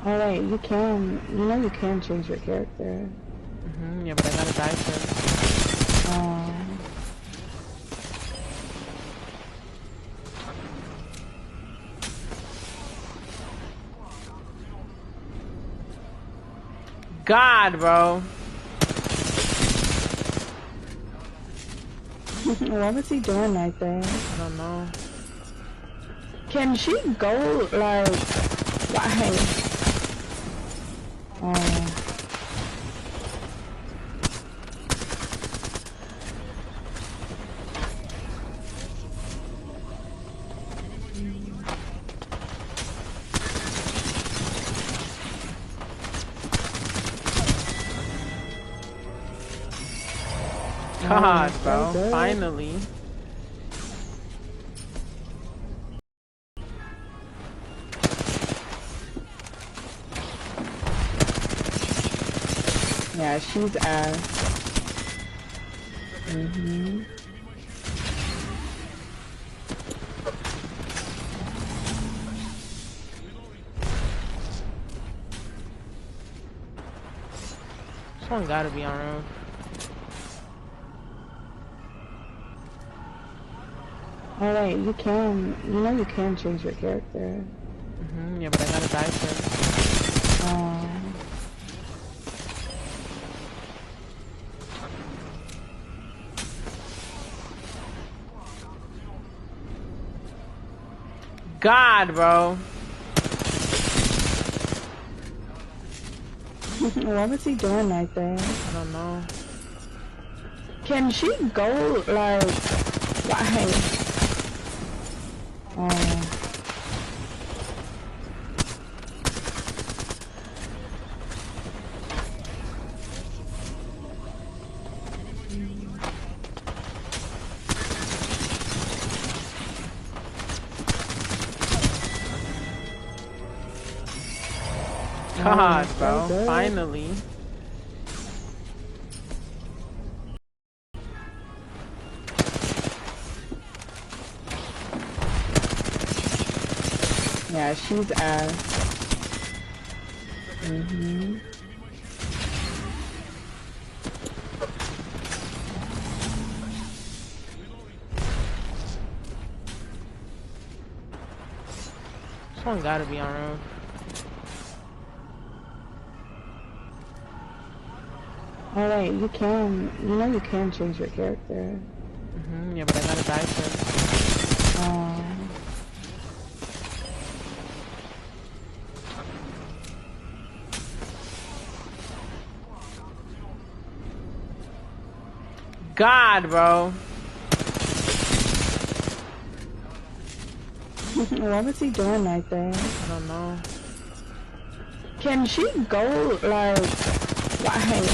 Alright, you can, you can change your character. Yeah, but I gotta die first. God, bro. What was he doing right there? I don't know. Can she go, like, why? God, bro. Finally. Yeah, she's ass. Someone gotta be on roof. Alright, you can, you can change your character. Yeah, but I gotta die first. God, bro. What was he doing right there? I don't know. Can she go, like, why? God, bro. Finally. Yeah, she's ass. Someone gotta be on roof. Alright, you can, you can change your character. Yeah, but I gotta die first. God, bro. What was he doing right there? I don't know. Can she go, like, why?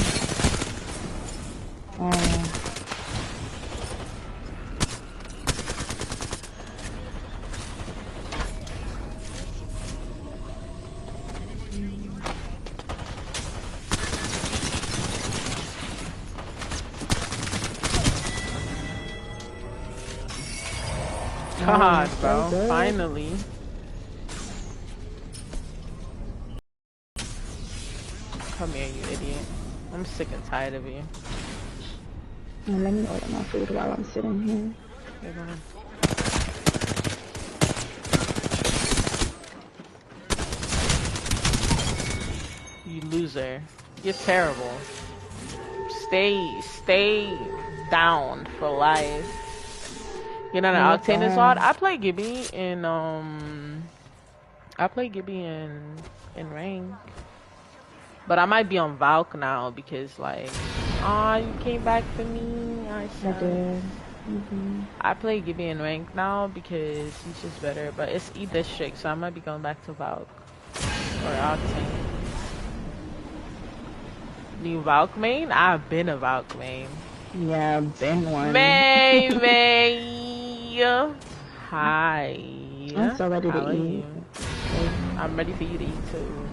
God, bro. Finally. Come here, you idiot. I'm sick and tired of you. Let me order my food while I'm sitting here. Okay, go ahead. You loser. You're terrible. Stay down for life. You're not an Octane Sword? I play Gibby in in rank. But I might be on Valk now because like you came back for me. I did. I play Gibby in rank now because he's just better, but it's E-District, so I might be going back to Valk or Octane. New Valk main? I've been a Valk main. Yeah, I've been one. May. Hi. I'm so ready to eat. I'm ready for you to eat too.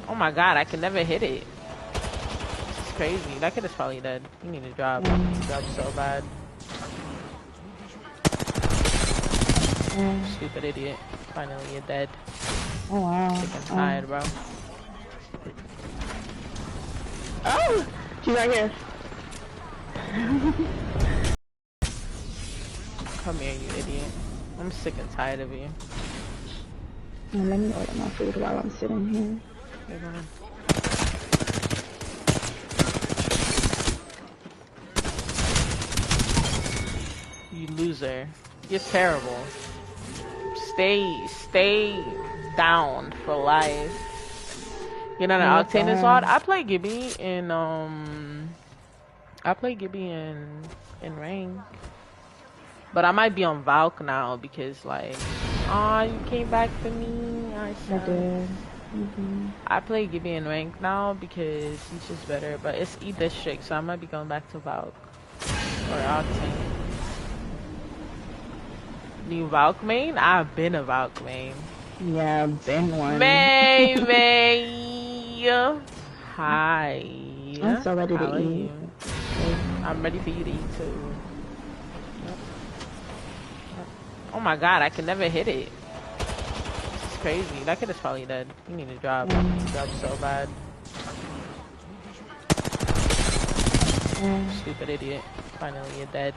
Oh my god, I can never hit it. This is crazy. That kid is probably dead. You need to drop. Drop so bad. Stupid idiot. Finally, you're dead. Oh wow. Sick and tired, bro. Oh! She's right here. Come here, you idiot. I'm sick and tired of you. Let me order my food while I'm sitting here. You're gonna... You loser. You're terrible. Stay down for life. You're not an Octane Assault? I play Gibby in in rank. But I might be on Valk now because like you came back for me. I did. I play Gibby in rank now because he's just better, but it's E-District, so I might be going back to Valk or Octane. New Valk main? I've been a Valk main. Yeah, been one. May. Hi. I'm so ready How to are eat. you? I'm ready for you to eat too. Oh my god, I can never hit it. This is crazy. That kid is probably dead. You need to drop. Drop so bad. Stupid idiot. Finally, you're dead.